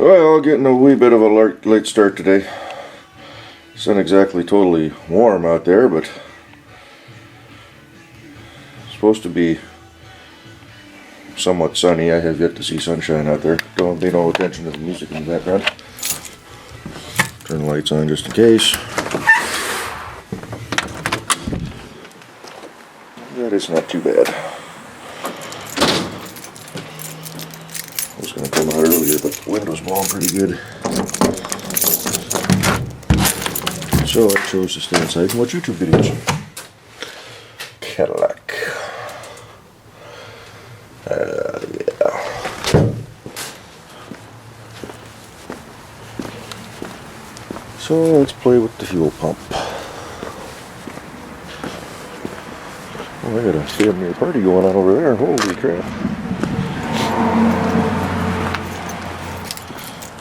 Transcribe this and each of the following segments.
Well, getting a wee bit of a late start today. It's not exactly totally warm out there, but it's supposed to be somewhat sunny. I have yet to see sunshine out there. Don't pay no attention to the music in the background. Turn the lights on just in case. That is not too bad. I was going to come out earlier, but the wind was blowing pretty good. So I chose to stay inside and watch YouTube videos. Cadillac. Yeah. So let's play with the fuel pump. Oh, I got a family party going on over there. Holy crap.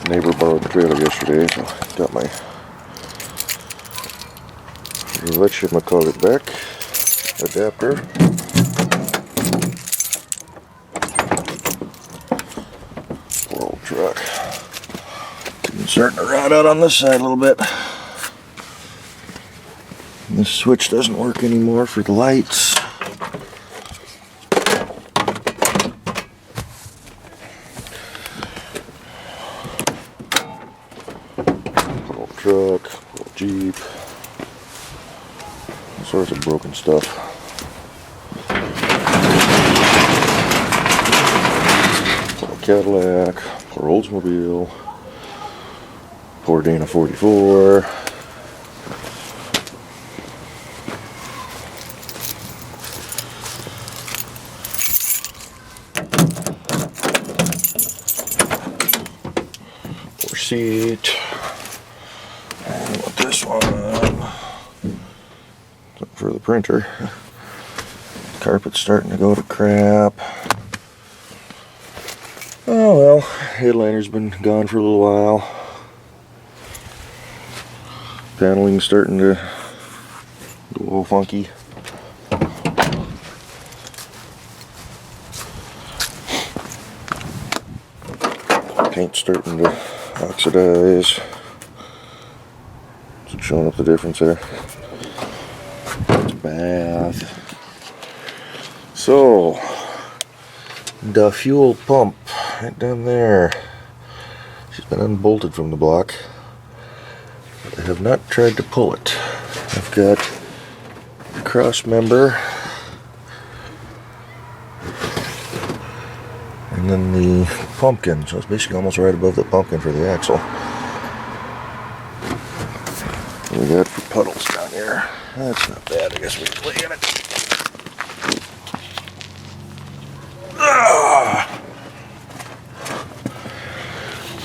Neighbor borrowed the trailer yesterday, so got my whatchamacallit back adapter. Poor old truck. Starting to rot out on this side a little bit. This switch doesn't work anymore for the lights. Poor old truck, poor old Jeep. All sorts of broken stuff. Poor Cadillac, poor Oldsmobile, poor Dana 44. Poor seat. And with this one. For the printer. Carpet's starting to go to crap. Oh well, headliner's been gone for a little while. Paneling's starting to go a little funky. Paint's starting to oxidize. It's showing up the difference there. Bath. So the fuel pump right down there, she's been unbolted from the block, but I have not tried to pull it. I've got the cross member and then the pumpkin, so it's basically almost right above the pumpkin for the axle. What we got for puddles down here? That's not bad. I guess we can play in it.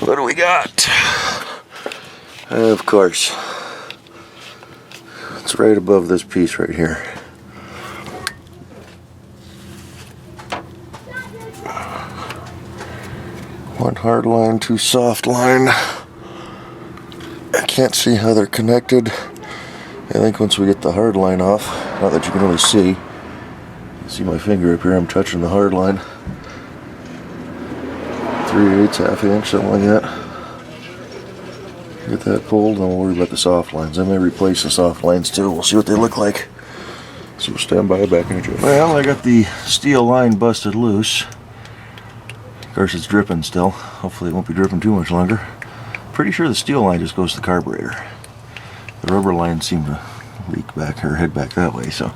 What do we got? Of course, it's right above this piece right here. One hard line, two soft line. I can't see how they're connected. I think once we get the hard line off, not that you can really see my finger up here, I'm touching the hard line. 3/8, half inch, something like that. Get that pulled, and we'll worry about the soft lines. I may replace the soft lines too. We'll see what they look like. So we'll stand by back in a minute. Well, I got the steel line busted loose. Of course, it's dripping still. Hopefully it won't be dripping too much longer. Pretty sure the steel line just goes to the carburetor. The rubber lines seem to leak back or head back that way, so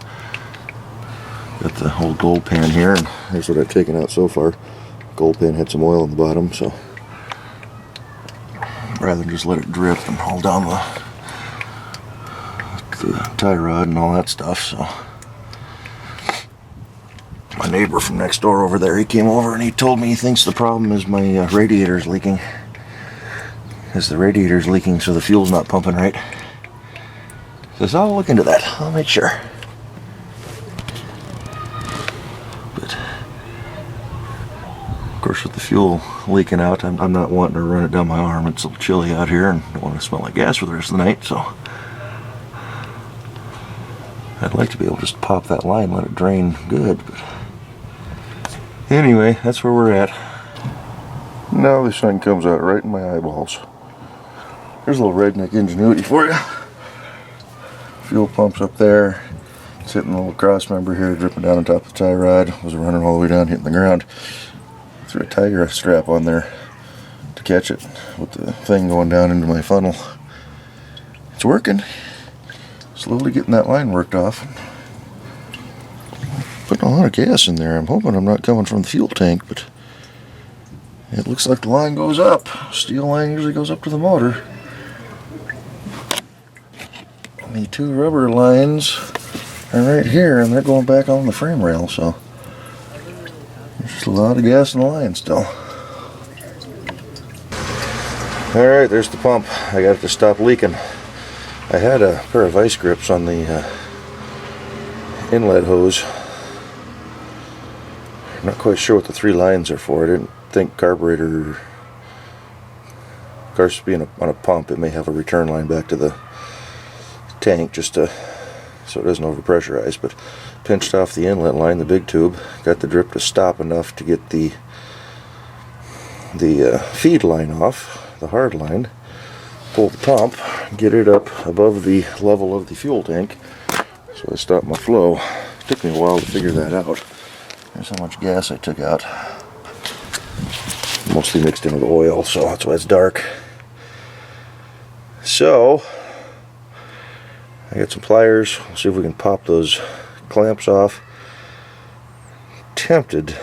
got the whole gold pan here, and here's what I've taken out so far. Gold pan had some oil in the bottom, so rather than just let it drip and hold down the tie rod and all that stuff. So my neighbor from next door over there, he came over and he told me he thinks the problem is my radiator's leaking. As the radiator's leaking, so the fuel's not pumping right. Says, I'll look into that. I'll make sure. But of course, with the fuel leaking out, I'm not wanting to run it down my arm. It's a little chilly out here, and I don't want to smell like gas for the rest of the night. So I'd like to be able to just pop that line, let it drain good. But anyway, that's where we're at. Now this thing comes out right in my eyeballs. Here's a little redneck ingenuity for you. Fuel pump's up there. It's hitting the little cross member here, dripping down on top of the tie rod. Was running all the way down, hitting the ground. Threw a tiger strap on there to catch it with the thing going down into my funnel. It's working. Slowly getting that line worked off. Putting a lot of gas in there. I'm hoping I'm not coming from the fuel tank, but it looks like the line goes up. Steel line usually goes up to the motor. And the two rubber lines are right here, and they're going back on the frame rail, so there's just a lot of gas in the line still. Alright, there's the pump. I got it to stop leaking. I had a pair of vice grips on the inlet hose. I'm not quite sure what the 3 lines are for. I didn't think carburetor, of course being on a pump, it may have a return line back to the tank just to, so it doesn't overpressurize, but pinched off the inlet line, the big tube, got the drip to stop enough to get the feed line off, the hard line, pull the pump, get it up above the level of the fuel tank, so I stopped my flow. It took me a while to figure that out. Here's how much gas I took out. Mostly mixed in with oil, so that's why it's dark. So I got some pliers. We'll see if we can pop those clamps off. Tempted.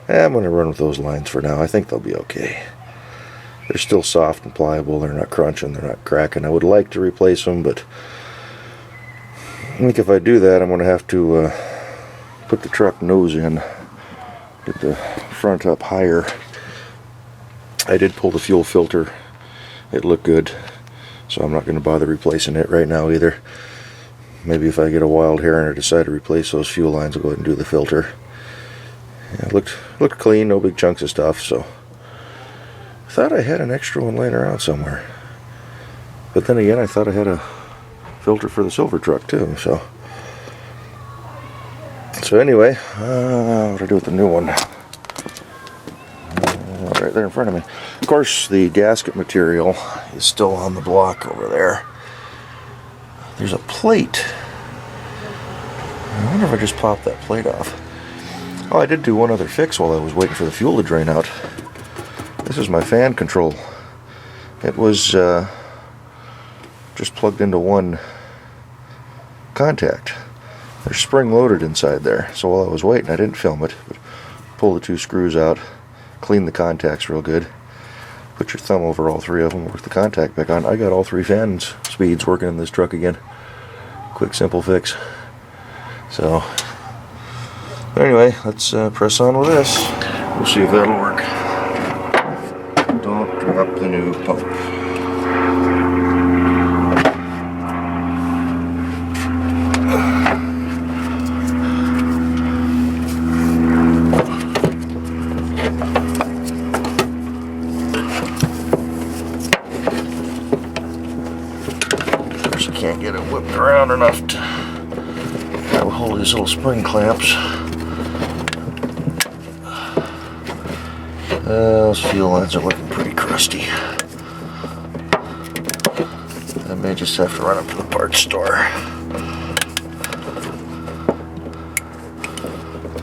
I'm going to run with those lines for now. I think they'll be okay. They're still soft and pliable. They're not crunching. They're not cracking. I would like to replace them, but I think if I do that, I'm going to have to put the truck nose in. Get the front up higher. I did pull the fuel filter. It looked good, so I'm not going to bother replacing it right now either. Maybe if I get a wild hair and I decide to replace those fuel lines, I'll go ahead and do the filter. Yeah, it looked clean, no big chunks of stuff, so I thought I had an extra one laying around somewhere. But then again, I thought I had a filter for the silver truck too, so anyway, what do I do with the new one? Right there in front of me. Of course, the gasket material is still on the block over there. There's a plate. I wonder if I just popped that plate off. Oh, I did do one other fix while I was waiting for the fuel to drain out. This is my fan control. It was just plugged into one contact. They're spring loaded inside there, so while I was waiting I didn't film it, but pull the 2 screws out, clean the contacts real good, put your thumb over all 3 of them, work the contact back on. I got all 3 fan speeds working in this truck again. Quick, simple fix. So anyway, let's press on with this. We'll see if that'll work. Don't drop the new pump. Can't get it whipped around enough to hold these little spring clamps. Those fuel lines are looking pretty crusty. I may just have to run up to the parts store.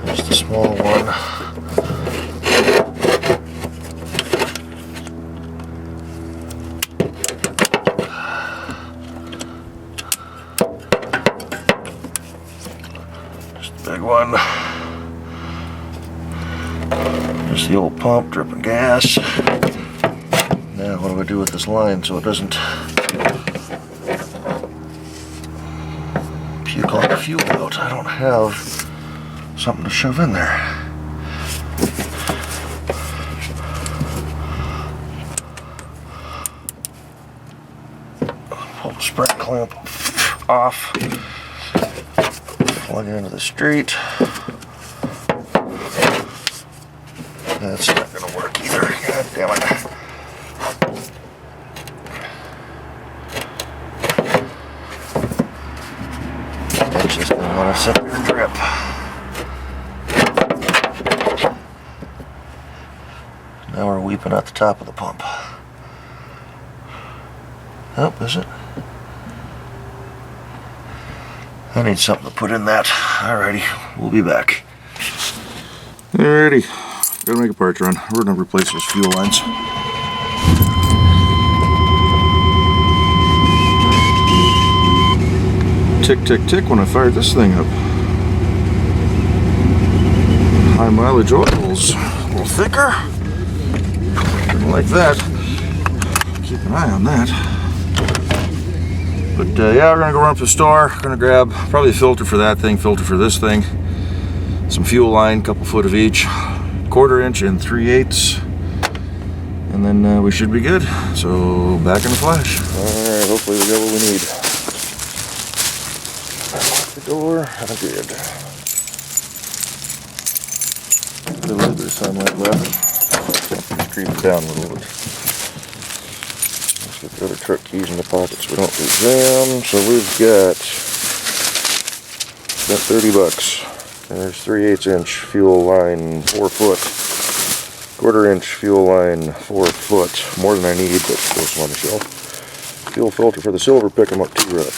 There's the small one. Big one. There's the old pump dripping gas. Now what do I do with this line so it doesn't puke all the fuel out? I don't have something to shove in there. Pull the spring clamp off. Plug it into the street. That's not going to work either. God damn it. That's just going to want to set your drip. Now we're weeping at the top of the pump. Oh, is it? I need something to put in that. Alrighty, we'll be back. Alrighty, gotta make a part run. We're gonna replace those fuel lines. Tick, tick, tick when I fired this thing up. High mileage oils, a little thicker. Didn't like that. Keep an eye on that. But yeah, we're gonna go run up to the store. We're gonna grab probably a filter for that thing, filter for this thing, some fuel line, couple foot of each, 1/4 inch and 3/8, and then we should be good. So back in a flash. All right, hopefully we got what we need. Lock the door. I'm good. A little bit of sunlight left. Creep it down a little bit. Let's get the other truck keys in the pockets. We don't lose them. So we've got $30. There's 3/8 inch fuel line, 4 foot. 1/4 inch fuel line, 4 foot. More than I need, but goes on the shelf. Fuel filter for the silver pick 'em up T-Rock.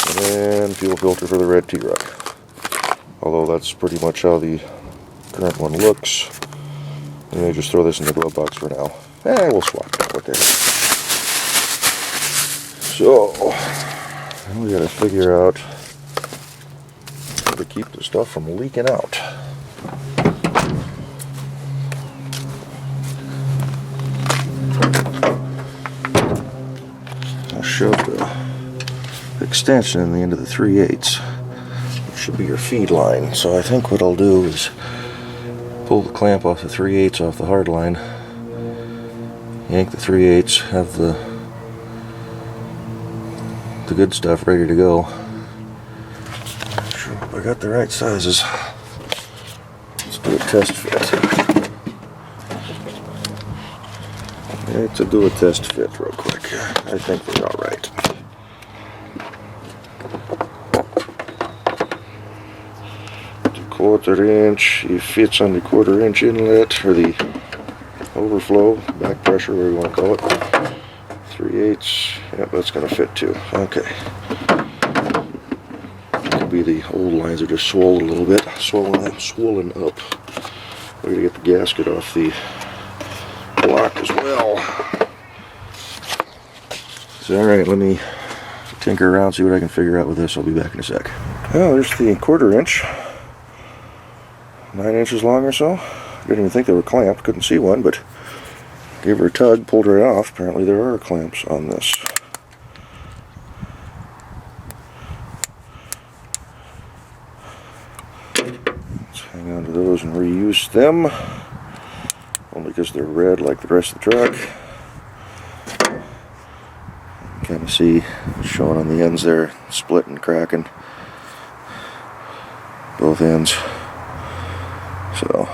And then fuel filter for the red T-Rock. Although that's pretty much how the current one looks. And I just throw this in the glove box for now. And we'll swap that with it. So, now we gotta figure out how to keep the stuff from leaking out. I shoved the extension in the end of the 3/8. It should be your feed line. So I think what I'll do is pull the clamp off the 3/8 off the hard line, yank the 3/8, have the good stuff ready to go. Sure I got the right sizes. Let's do a test fit. Let's do a test fit real quick. I think we're all right. The 1/4 inch, it fits on the 1/4 inch inlet, or the overflow, back pressure, whatever you want to call it. 3/8, yep, that's going to fit too. Okay. Could be the old lines are just swollen a little bit, swollen up. We're going to get the gasket off the block as well. So, alright, let me tinker around, see what I can figure out with this. I'll be back in a sec. Well, there's the 1/4 inch. 9 inches long or so. Didn't even think they were clamped, couldn't see one, but gave her a tug, pulled her off. Apparently there are clamps on this. Let's hang on to those and reuse them. Only because they're red like the rest of the truck. Kind of see showing on the ends there, split and cracking. Both ends. So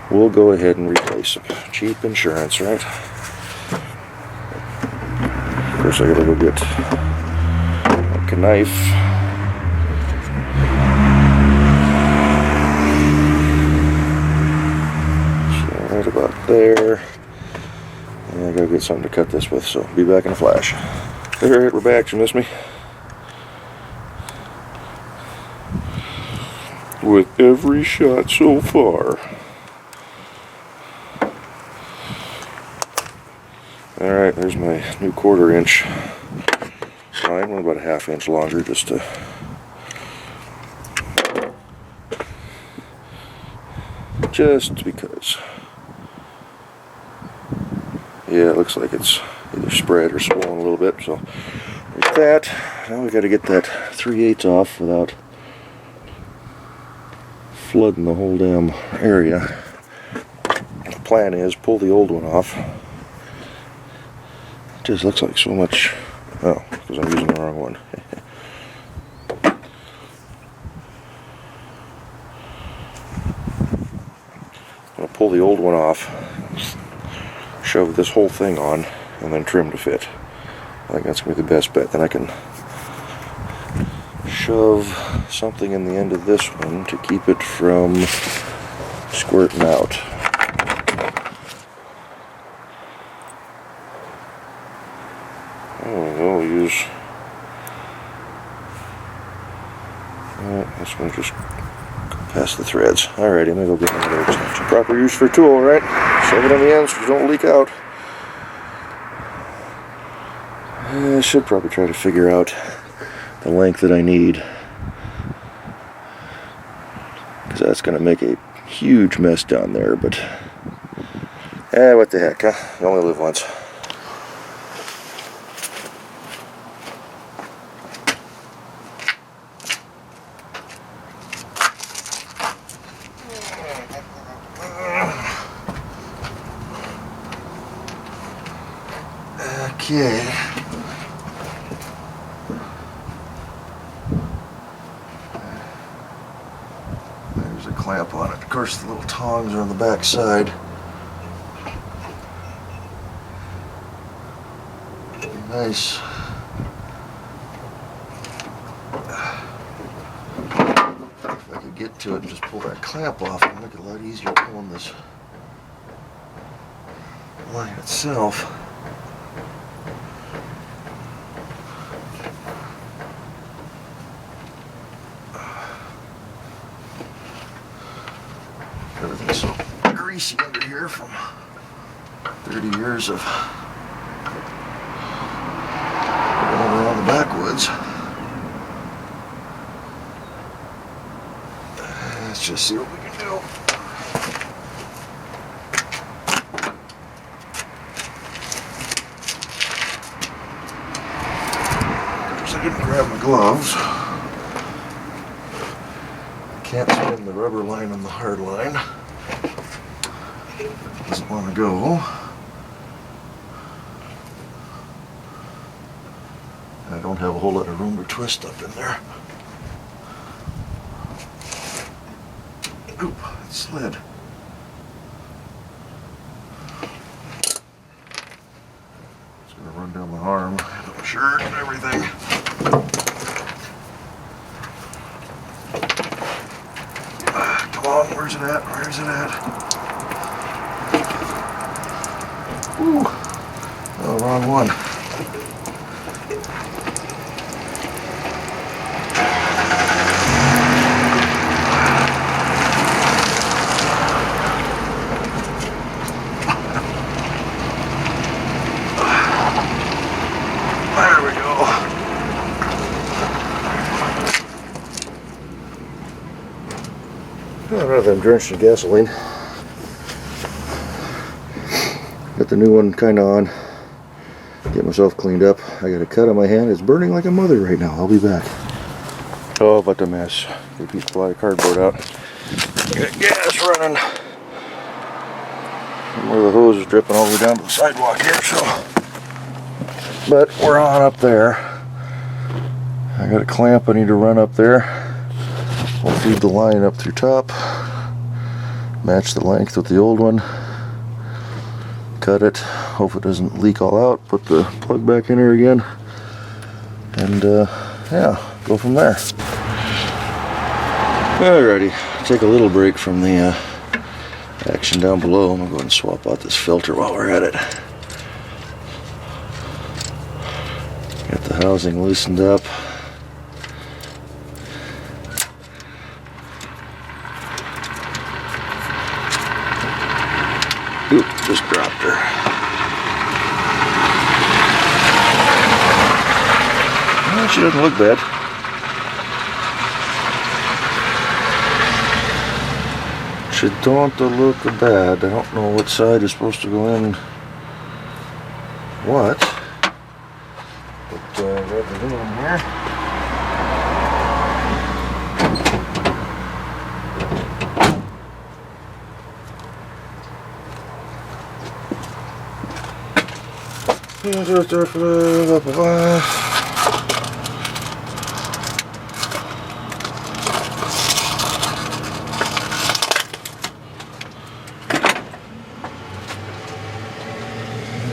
we'll go ahead and replace them. Cheap insurance, right? Of course, I gotta go get a knife. So right about there. And I gotta get something to cut this with, so be back in a flash. Alright, we're back. You miss me? With every shot so far. Alright, there's my new 1/4 inch line. Went about a 1/2 inch longer just to because. Yeah, it looks like it's either spread or swollen a little bit. So like that. Now we got to get that 3/8 off without flooding the whole damn area. The plan is pull the old one off. It just looks like so much. Oh, because I'm using the wrong one. I'm going to pull the old one off, shove this whole thing on, and then trim to fit. I think that's going to be the best bet. Then I can shove something in the end of this one to keep it from squirting out. This one just past the threads. Alrighty, I'm gonna go get another extension. Proper use for a tool, right? Shove it on the ends so they don't leak out. I should probably try to figure out the length that I need, because that's gonna make a huge mess down there, but what the heck, huh? You only live once. Okay. There's a clamp on it. Of course, the little tongs are on the back side. Nice. If I could get to it and just pull that clamp off, it'd make it a lot easier pulling this line itself. Everything's so greasy under here from 30 years of going around the backwoods. Let's just see what we can do. Of course, I didn't grab my gloves. Can't spin the rubber line on the hard line. Doesn't want to go. I don't have a whole lot of room to twist up in there. Oop, it slid. It's gonna run down my arm, my shirt and everything. Come on, where's it at? Where's it at? Ooh. Oh, wrong one. There we go. Rather than drenched in gasoline. Got the new one kind of on. Get myself cleaned up. I got a cut on my hand. It's burning like a mother right now. I'll be back. Oh, but the mess. Get a piece of ply cardboard out. Got gas running. Where the hose is dripping all the way down to the sidewalk here, so. But we're on up there. I got a clamp I need to run up there. We'll feed the line up through top. Match the length with the old one. Cut it. Hope it doesn't leak all out. Put the plug back in here again. And yeah, go from there. Alrighty. Take a little break from the action down below. I'm gonna go ahead and swap out this filter while we're at it. Got the housing loosened up. Oop, just dropped her. Well, she doesn't look bad. She don't look bad. I don't know what side is supposed to go in what. But grab the new one here.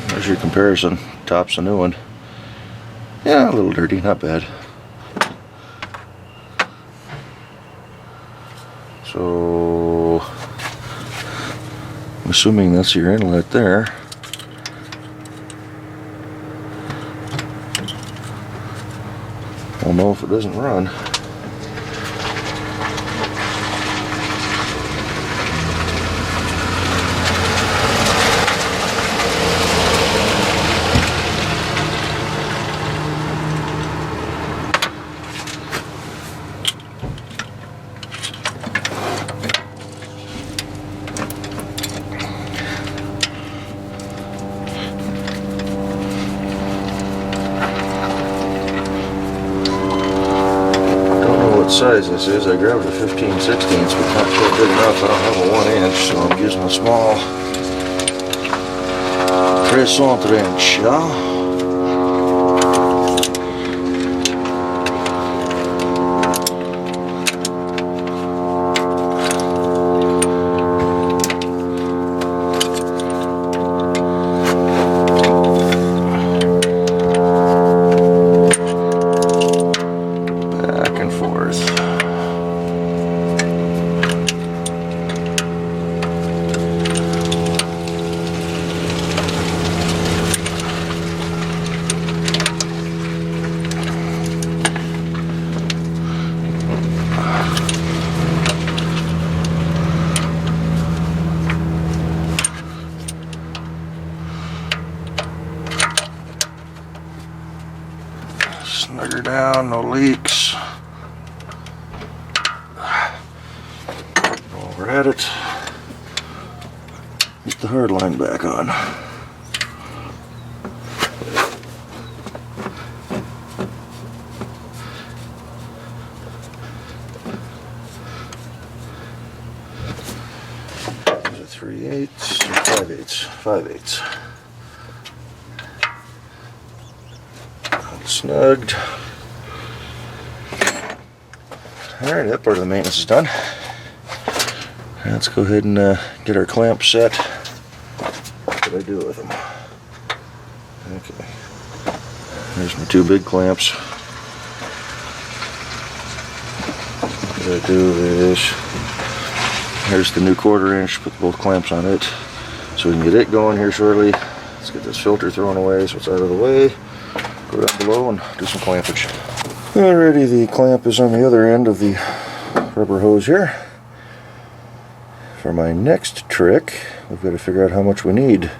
There's your comparison. Top's a new one. Yeah, a little dirty, not bad. So I'm assuming that's your inlet there. I'll know if it doesn't run. size this is. I grabbed a 15/16, but not quite big enough. I don't have a 1 inch, so I'm using a small crescent wrench. Snug her down, no leaks. While we're at it, get the hard line back on. Is it 3/8 or 5/8? 5/8. Snugged. Alright, that part of the maintenance is done. Let's go ahead and get our clamps set. What did I do with them? Okay. There's my 2 big clamps. What I do is, here's the new 1/4 inch, put both clamps on it so we can get it going here shortly. Let's get this filter thrown away so it's out of the way. Go down below and do some clampage. Alrighty, the clamp is on the other end of the rubber hose here. For my next trick, we've got to figure out how much we need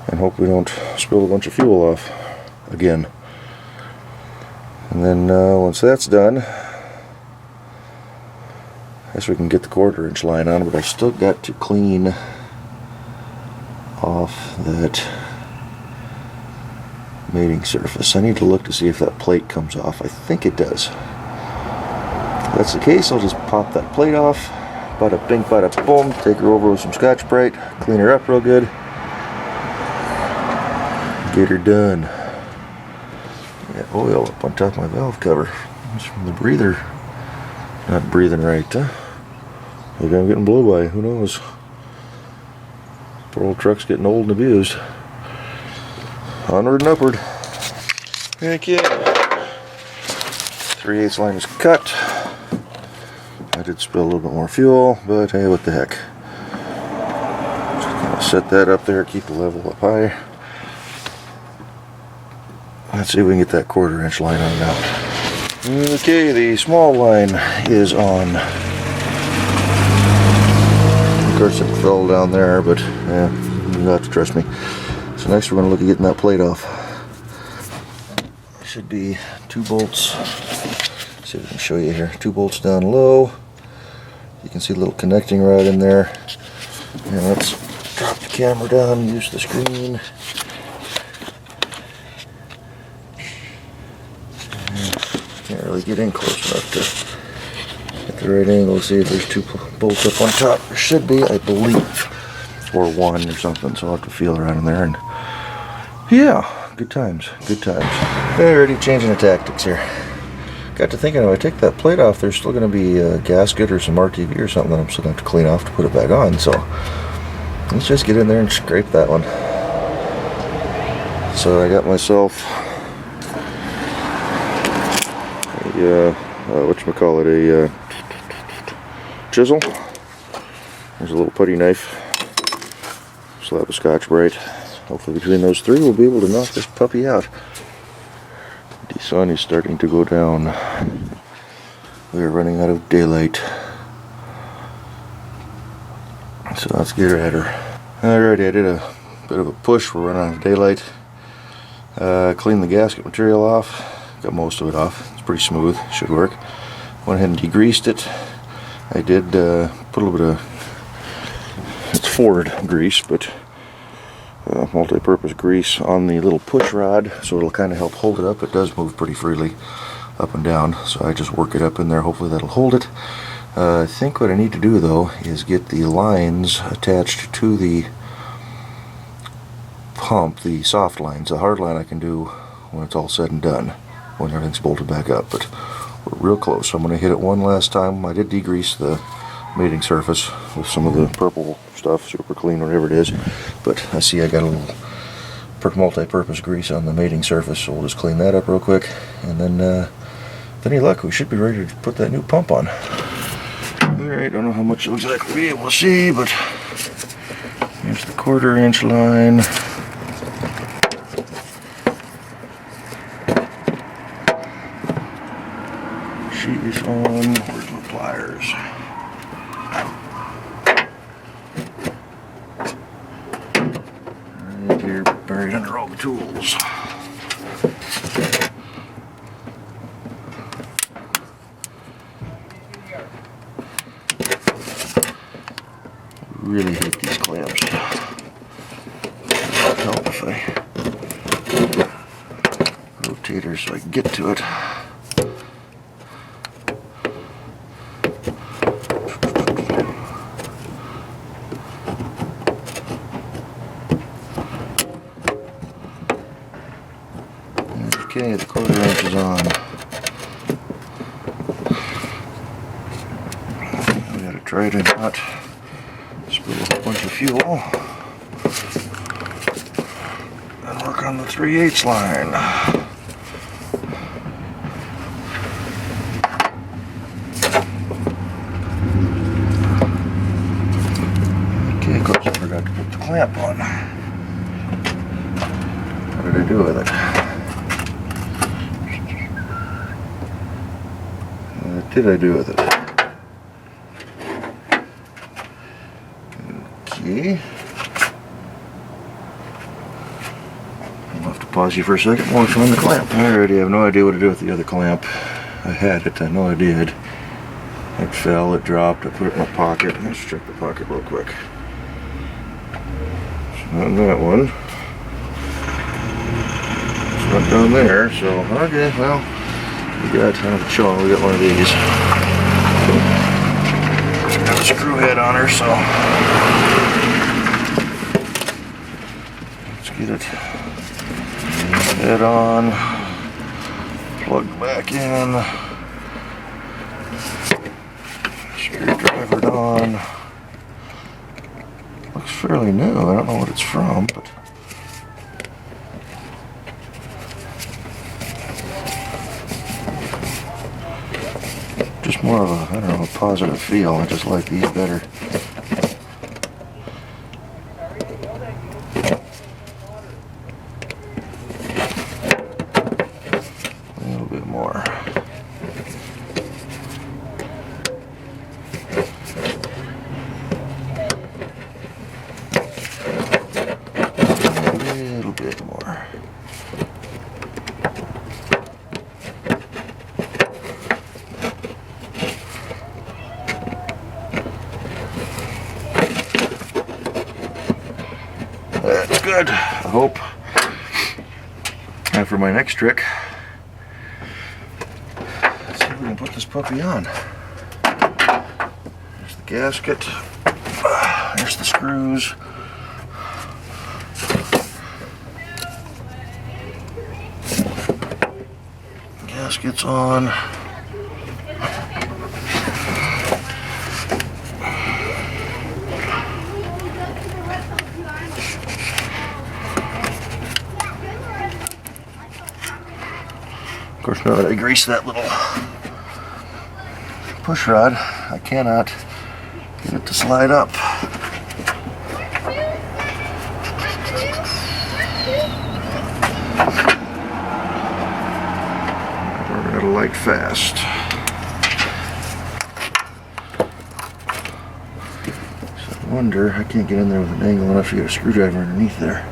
and hope we don't spill a bunch of fuel off again. And then once that's done, I guess we can get the 1/4 inch line on, but I still got to clean off that mating surface. I need to look to see if that plate comes off. I think it does. If that's the case, I'll just pop that plate off. Bada bing, bada boom. Take her over with some Scotch-Brite, clean her up real good, get her done. Got oil up on top of my valve cover. It's from the breather. Not breathing right, huh? Maybe I'm getting blow by. Who knows? Poor old truck's getting old and abused. Onward and upward. Okay. 3/8 line is cut. I did spill a little bit more fuel, but hey, what the heck. Just gonna set that up there, keep the level up high. Let's see if we can get that 1/4 inch line on now. Okay, the small line is on. Of course, it fell down there, but yeah, you have to trust me. So next we're going to look at getting that plate off. There should be 2 bolts. Let's see if I can show you here. 2 bolts down low. You can see a little connecting rod in there. And let's drop the camera down and use the screen. Can't really get in close enough to get the right angle. See if there's 2 bolts up on top. There should be, I believe. Or 1 or something, so I'll have to feel around in there. And yeah, good times, good times. Already changing the tactics here. Got to thinking, if I take that plate off, there's still going to be a gasket or some RTV or something that I'm still going to have to clean off to put it back on. So let's just get in there and scrape that one. So I got myself a whatchamacallit, a chisel. There's a little putty knife. Slab of Scotch-Brite. Hopefully between those 3 we'll be able to knock this puppy out. The sun is starting to go down. We're running out of daylight. So let's get her at her. Alrighty, I did a bit of a push. We're running out of daylight. Cleaned the gasket material off. Got most of it off. It's pretty smooth. Should work. Went ahead and degreased it. I did put a little bit of, it's Ford grease, but multi-purpose grease on the little push rod, so it'll kind of help hold it up. It does move pretty freely. up and down, so I just work it up in there. Hopefully that'll hold it. I think what I need to do though is get the lines attached to the pump, the soft lines. The hard line I can do when it's all said and done, when everything's bolted back up, but we're real close. So I'm going to hit it one last time. I did degrease the mating surface with some of the purple stuff, super clean, whatever it is, but I see I got a little multi-purpose grease on the mating surface, so we'll just clean that up real quick, and then with any luck we should be ready to put that new pump on. Alright, I don't know how much you'll exactly be able to see, but here's the 1/4 inch line. Sheet is on. Where's my pliers? Right here, buried under all the tools. Really hate these clamps. It'll help if I rotate her so I can get to it. Okay, the 1/4 inch is on. We gotta try to not spill a whole bunch of fuel and work on the 3/8 line. Okay, of course I forgot to put the clamp on. What did I do with it? What did I do with it? Okay. I'll have to pause you for a second while I find the clamp. Alrighty, I have no idea what to do with the other clamp. I had it, I know I did. It fell, it dropped, I put it in my pocket. Let's check the pocket real quick. It's not in that one. It's not down there, so okay, well, we got, I don't show them, we got one of these. Got a screw head on her, so let's get it head on, plug back in, screwdriver on. Looks fairly new, I don't know what it's from, but just more of a, I don't know, a positive feel. I just like these better. A little bit more. A little bit more. That's good, I hope. And for my next trick, let's see if we can put this puppy on. There's the gasket, there's the screws. Gasket's on. Of course, now that I grease that little push rod, I cannot get it to slide up. We're going to light fast. So I wonder, I can't get in there with an angle enough to get a screwdriver underneath there.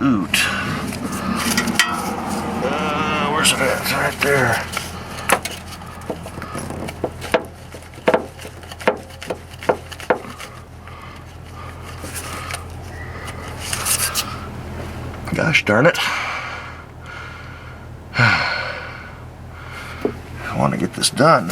Oot. Where's it at? It's right there. Got Gosh darn it. I want to get this done.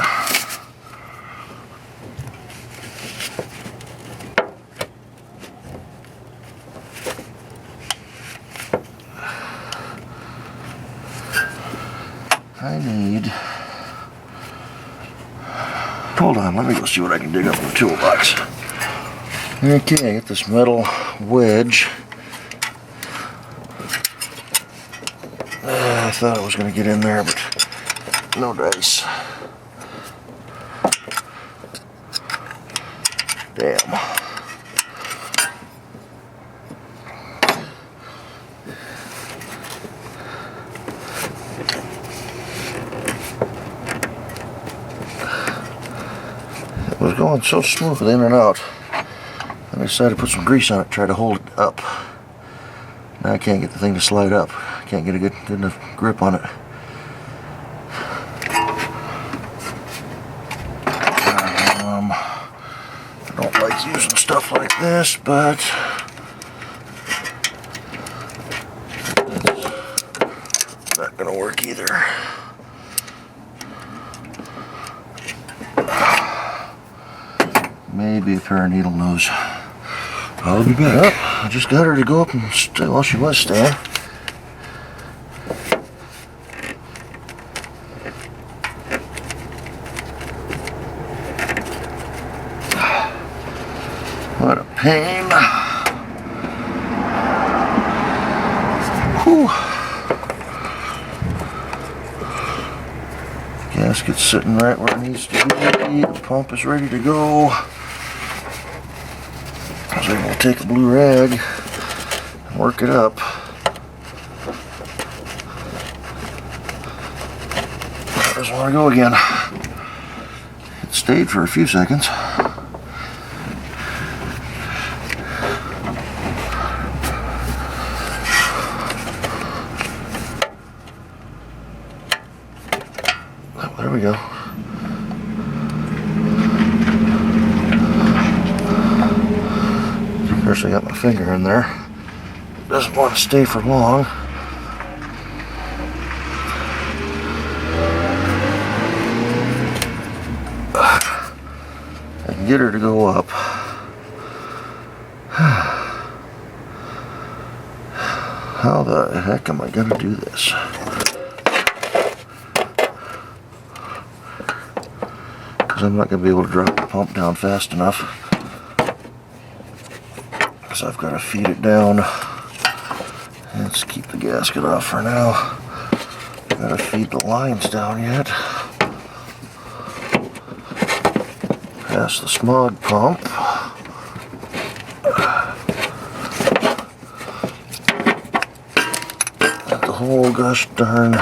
I need... Hold on, let me go see what I can dig up in the toolbox. Okay, I got this metal wedge. I thought I was going to get in there, but no dice. Damn. It was going so smooth in and out. I decided to put some grease on it, try to hold it up. Now I can't get the thing to slide up. I can't get a good enough grip on it. I don't like using stuff like this, but it's not going to work either. Maybe a pair of needle nose. I'll be back. Yep, I just got her to go up and stay while she was staying. What a pain. Whew. Gasket's sitting right where it needs to be. The pump is ready to go. I was able to take a blue rag and work it up. It doesn't want to go again. It stayed for a few seconds. There we go. Of course, I got my finger in there. It doesn't want to stay for long. I can get her to go up. How the heck am I going to do this? Because I'm not going to be able to drop the pump down fast enough. So I've got to feed it down. Let's keep the gasket off for now. Got to feed the lines down yet. Past the smog pump. Got the whole gosh darn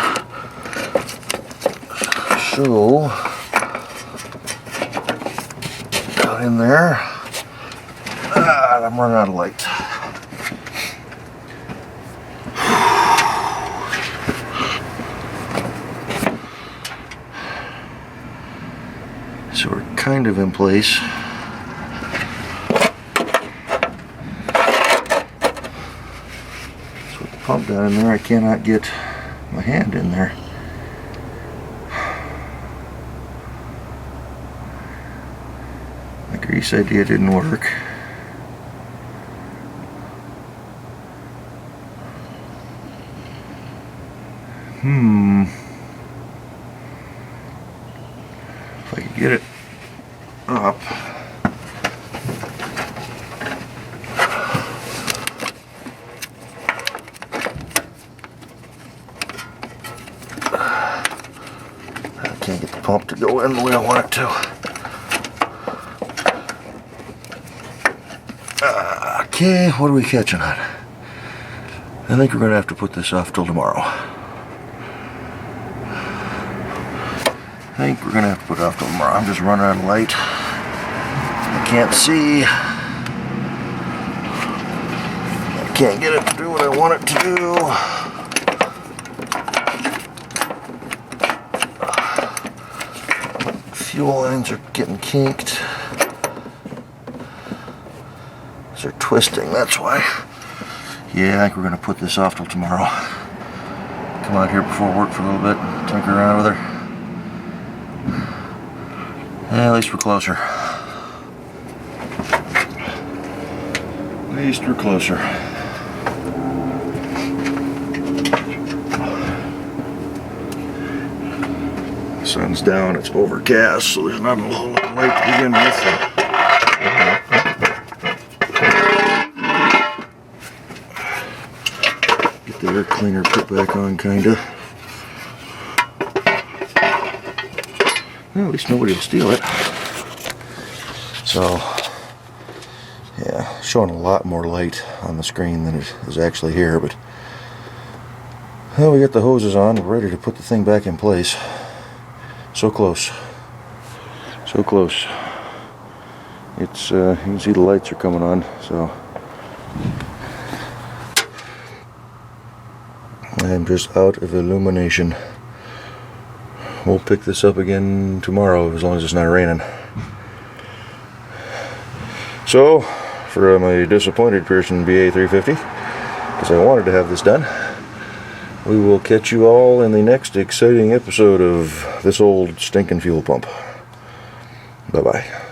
show got in there. I'm running out of light. So we're kind of in place. So with the pump down in there, I cannot get my hand in there. My grease idea didn't work. If I could get it up. I can't get the pump to go in the way I want it to. Okay, what are we catching on? I think we're going to have to put this off till tomorrow. I think we're going to have to put it off till tomorrow. I'm just running out of light. I can't see. I can't get it to do what I want it to do. Fuel lines are getting kinked. They're twisting, that's why. Yeah, I think we're going to put this off till tomorrow. Come out here before work for a little bit, tinker around with her. Yeah, at least we're closer. At least we're closer. Sun's down, it's overcast, so there's not a whole lot of light to begin with. Get the air cleaner put back on, kinda. Well, at least nobody will steal it. So, yeah, showing a lot more light on the screen than it is actually here, but well, we got the hoses on, we're ready to put the thing back in place. So close. So close. It's, you can see the lights are coming on, so I'm just out of illumination. We'll pick this up again tomorrow as long as it's not raining. So, for my disappointed Pearson BA350, because I wanted to have this done, we will catch you all in the next exciting episode of this old stinking fuel pump. Bye-bye.